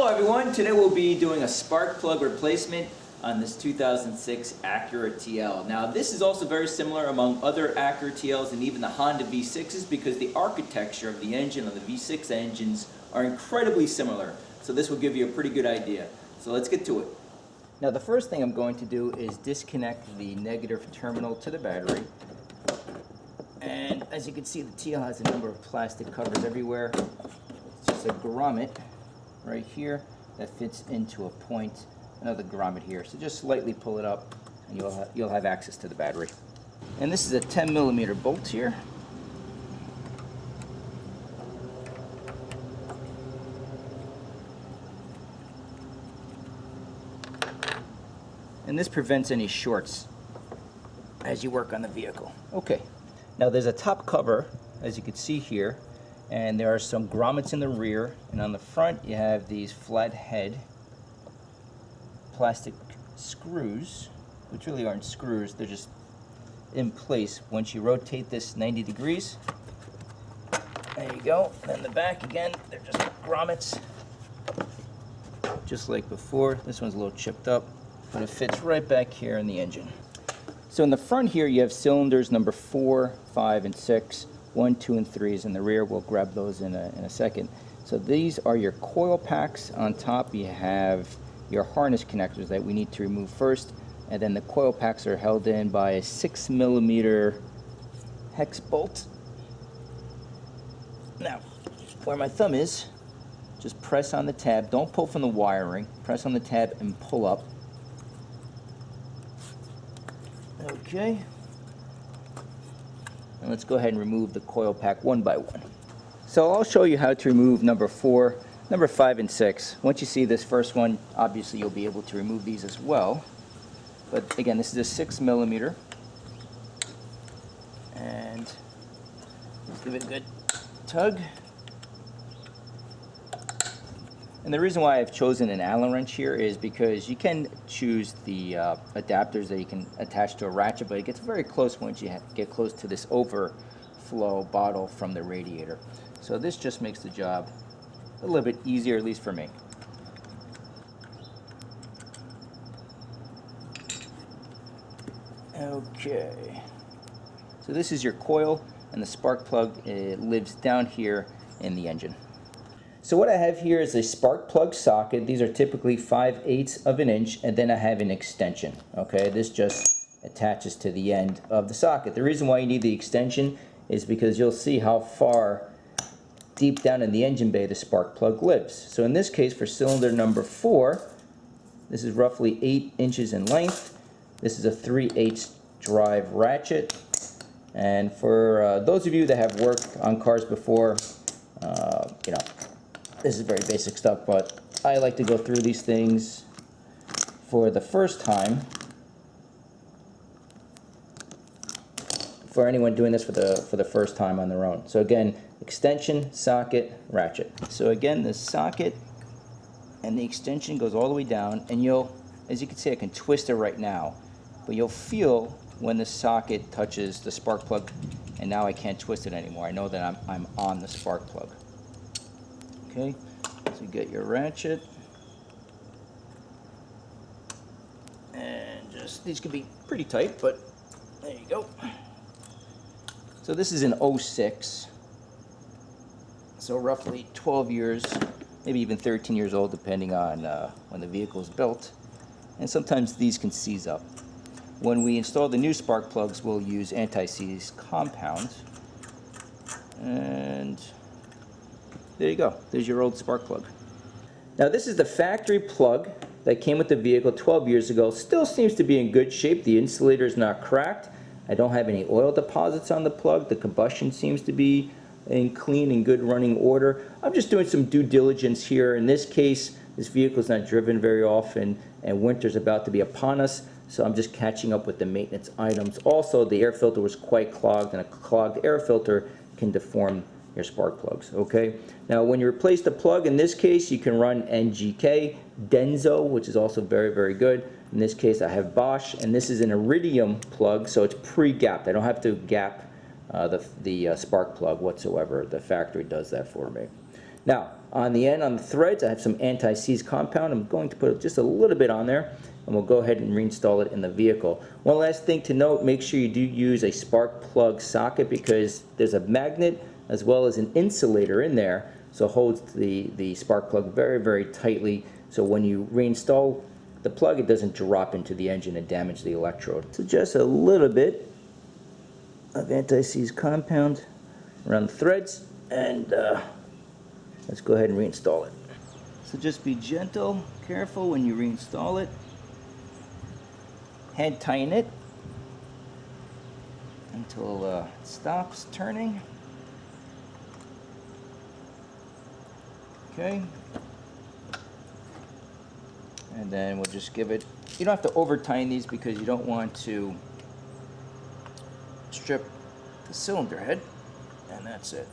Hello everyone, today we'll be doing a spark plug replacement on this 2006 Acura TL. Now this is also very similar among other Acura TLs and even the Honda V6s because the architecture of the engine on the V6 engines are incredibly similar. So this will give you a pretty good idea. So let's get to it. Now the first thing I'm going to do is disconnect the negative terminal to the battery. And as you can see, the TL has a number of plastic covers everywhere. It's just a grommet right here that fits into a point, another grommet here. So just slightly pull it up and you'll have access to the battery. And this is a 10mm bolt here. And this prevents any shorts as you work on the vehicle. Okay, now there's a top cover, as you can see here, and there are some grommets in the rear, and on the front you have these flat head plastic screws, which really aren't screws, they're just in place. Once you rotate this 90 degrees, there you go. Then the back again, they're just grommets, just like before. This one's a little chipped up, but it fits right back here in the engine. So in the front here you have cylinders number 4, 5, and 6. 1, 2, and 3s in the rear. We'll grab those in a second. So these are your coil packs. On top you have your harness connectors that we need to remove first, and then the coil packs are held in by a 6mm hex bolt. Now, where my thumb is, just press on the tab. Don't pull from the wiring. Press on the tab and pull up. Okay. And let's go ahead and remove the coil pack one by one. So I'll show you how to remove number 4, number 5, and 6. Once you see this first one, obviously you'll be able to remove these as well. But again, this is a 6mm. And let's give it a good tug. And the reason why I've chosen an Allen wrench here is because you can choose the adapters that you can attach to a ratchet, but it gets very close once you get close to this overflow bottle from the radiator. So this just makes the job a little bit easier, at least for me. Okay. So this is your coil, and the spark plug, it lives down here in the engine. So what I have here is a spark plug socket. These are typically 5/8 of an inch, and then I have an extension. Okay, this just attaches to the end of the socket. The reason why you need the extension is because you'll see how far deep down in the engine bay the spark plug lives. So in this case, for cylinder number 4, this is roughly 8 inches in length. This is a 3/8 drive ratchet. And for those of you that have worked on cars before, you know, this is very basic stuff, but I like to go through these things for the first time. For anyone doing this for the first time on their own. So again, extension, socket, ratchet. So again, the socket and the extension goes all the way down, and you'll, as you can see, I can twist it right now, but you'll feel when the socket touches the spark plug, and now I can't twist it anymore. I know that I'm on the spark plug. Okay, so you get your ratchet, and just, these can be pretty tight, but there you go. So this is an 06, so roughly 12 years, maybe even 13 years old, depending on when the vehicle is built, and sometimes these can seize up. When we install the new spark plugs, we'll use anti-seize compound, and there you go. There's your old spark plug. Now this is the factory plug that came with the vehicle 12 years ago. Still seems to be in good shape. The insulator is not cracked. I don't have any oil deposits on the plug. The combustion seems to be in clean and good running order. I'm just doing some due diligence here. In this case, this vehicle is not driven very often, and winter's about to be upon us, so I'm just catching up with the maintenance items. Also, the air filter was quite clogged, and a clogged air filter can deform your spark plugs. Okay, now when you replace the plug, in this case you can run NGK, Denso, which is also very good. In this case I have Bosch, and this is an iridium plug, so it's pre-gapped. I don't have to gap the spark plug whatsoever. The factory does that for me. Now On the end, on the threads, I have some anti-seize compound. I'm going to put just a little bit on there, and we'll go ahead and reinstall it in the vehicle. One last thing to note, make sure you do use a spark plug socket because there's a magnet as well as an insulator in there, so it holds the spark plug very, very tightly, so when you reinstall the plug, it doesn't drop into the engine and damage the electrode. So just a little bit of anti-seize compound around the threads, and let's go ahead and reinstall it. So just be gentle, careful when you reinstall it. Hand tighten it until it stops turning. Okay. And then we'll just give it, you don't have to over tighten these because you don't want to strip the cylinder head, and that's it.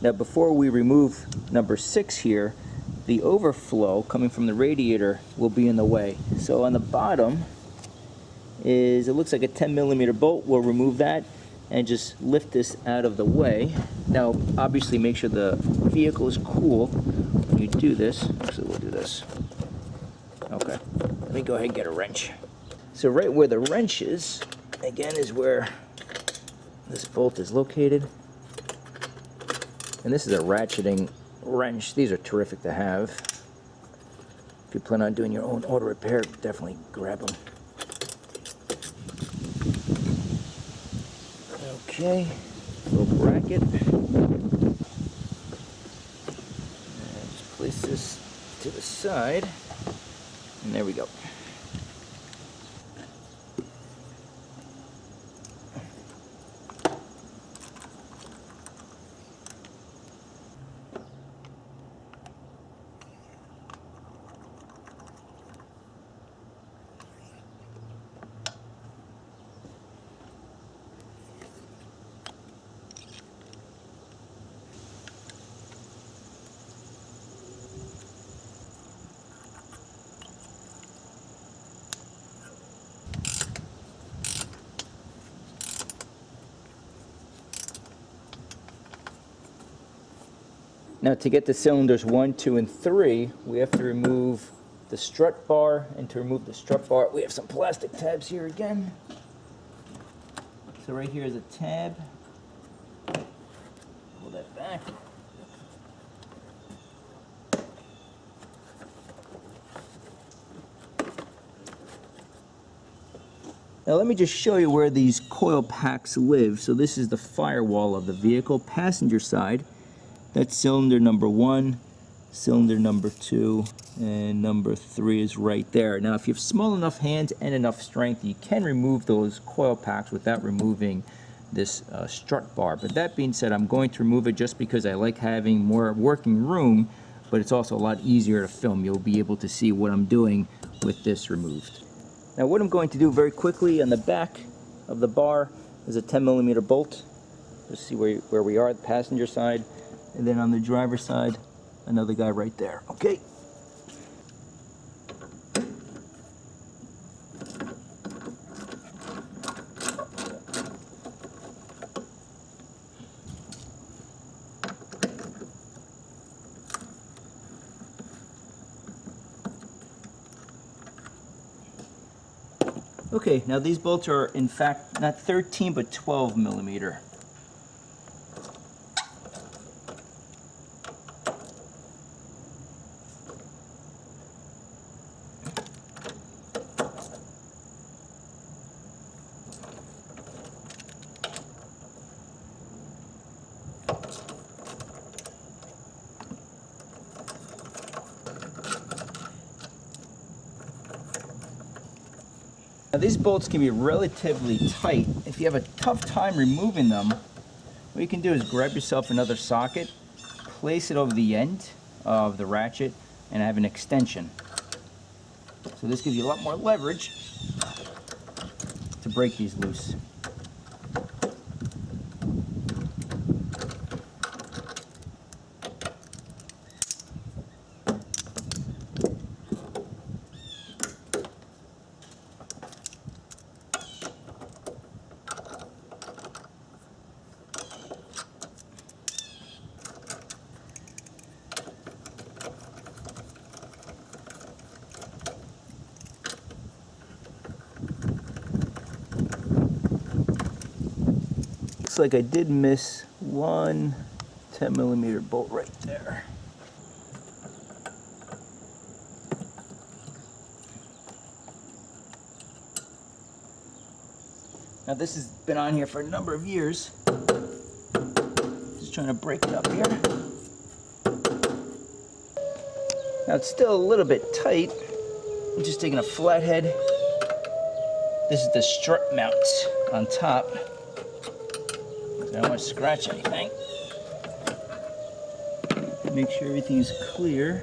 Now before we remove number 6 here, the overflow coming from the radiator will be in the way. So on the bottom is, it looks like a 10mm bolt. We'll remove that and just lift this out of the way. Now obviously make sure the vehicle is cool when you do this. Actually, we'll do this. Okay, let me go ahead and get a wrench. So right where the wrench is, again, is where this bolt is located. And this is a ratcheting wrench. These are terrific to have. If you plan on doing your own auto repair, definitely grab them. Okay, little bracket. And just place this to the side. And there we go. Now to get the cylinders 1, 2, and 3, we have to remove the strut bar, and to remove the strut bar, we have some plastic tabs here again. So right here is a tab. Pull that back. Now let me just show you where these coil packs live. So this is the firewall of the vehicle, passenger side. That's cylinder number 1, cylinder number 2, and number 3 is right there. Now if you have small enough hands and enough strength, you can remove those coil packs without removing this strut bar. But that being said, I'm going to remove it just because I like having more working room, but it's also a lot easier to film. You'll be able to see what I'm doing with this removed. Now what I'm going to do very quickly, on the back of the bar is a 10mm bolt. Just see where we are, the passenger side. And then on the driver's side, another guy right there. Okay. Okay, now these bolts are in fact not 13 but 12mm. Now, these bolts can be relatively tight. If you have a tough time removing them, what you can do is grab yourself another socket, place it over the end of the ratchet, and have an extension. So this gives you a lot more leverage to break these loose. Looks like I did miss one 10mm bolt right there. Now this has been on here for a number of years. Just trying to break it up here. Now it's still a little bit tight. I'm just taking a flathead. This is the strut mount on top. I don't want to scratch anything. Make sure everything is clear.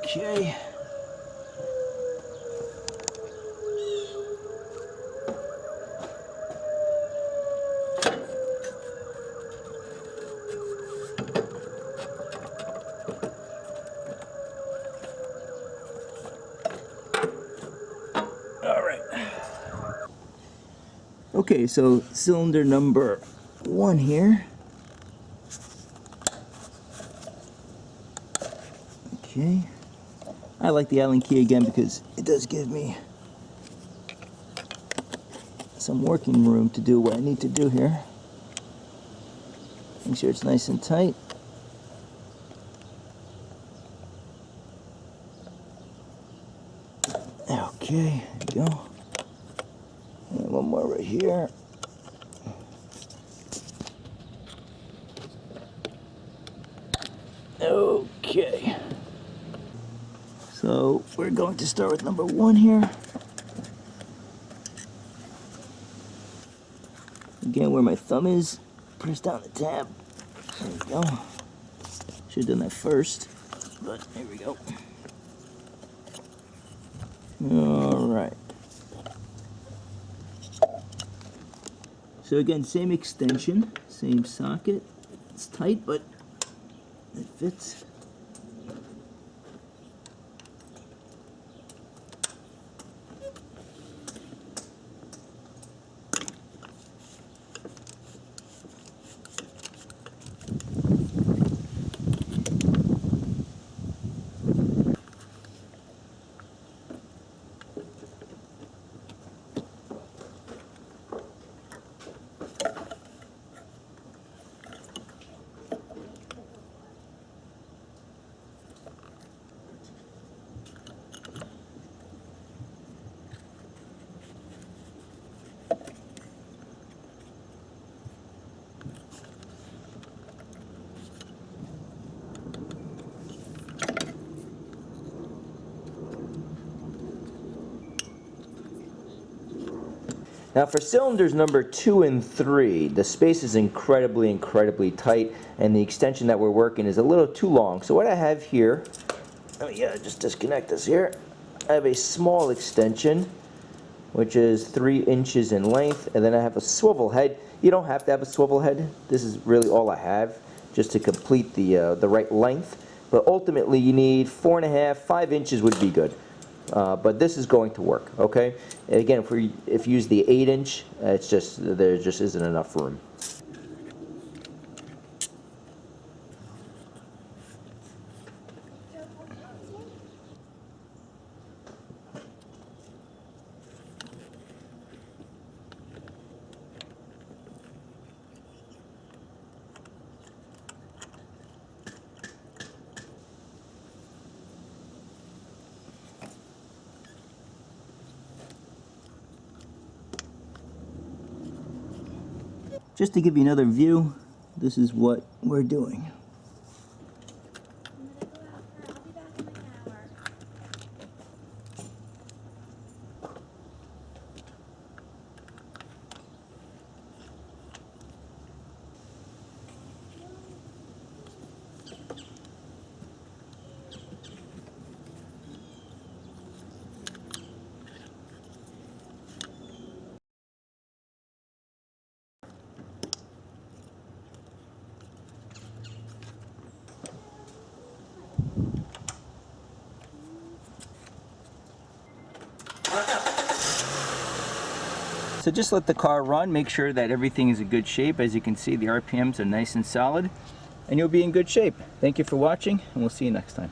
Okay. Okay, so cylinder number 1 here. Okay. I like the Allen key again because it does give me some working room to do what I need to do here. Make sure it's nice and tight. Okay, there we go. And one more right here. Okay. So we're going to start with number 1 here. Again, where my thumb is, press down the tab. There we go. Should have done that first, but here we go. All right. So again, same extension, same socket. It's tight, but it fits. Now for cylinders number 2 and 3, the space is incredibly tight, and the extension that we're working is a little too long. So what I have here, just disconnect this here. I have a small extension, which is 3 inches in length, and then I have a swivel head. You don't have to have a swivel head. This is really all I have, just to complete the right length. But ultimately, you need 4.5, 5 inches would be good. But this is going to work, okay? And again, if you use the 8-inch, it's just there just isn't enough room. Just to give you another view, this is what we're doing. So just let the car run, make sure that everything is in good shape. As you can see, the RPMs are nice and solid, and you'll be in good shape. Thank you for watching, and we'll see you next time.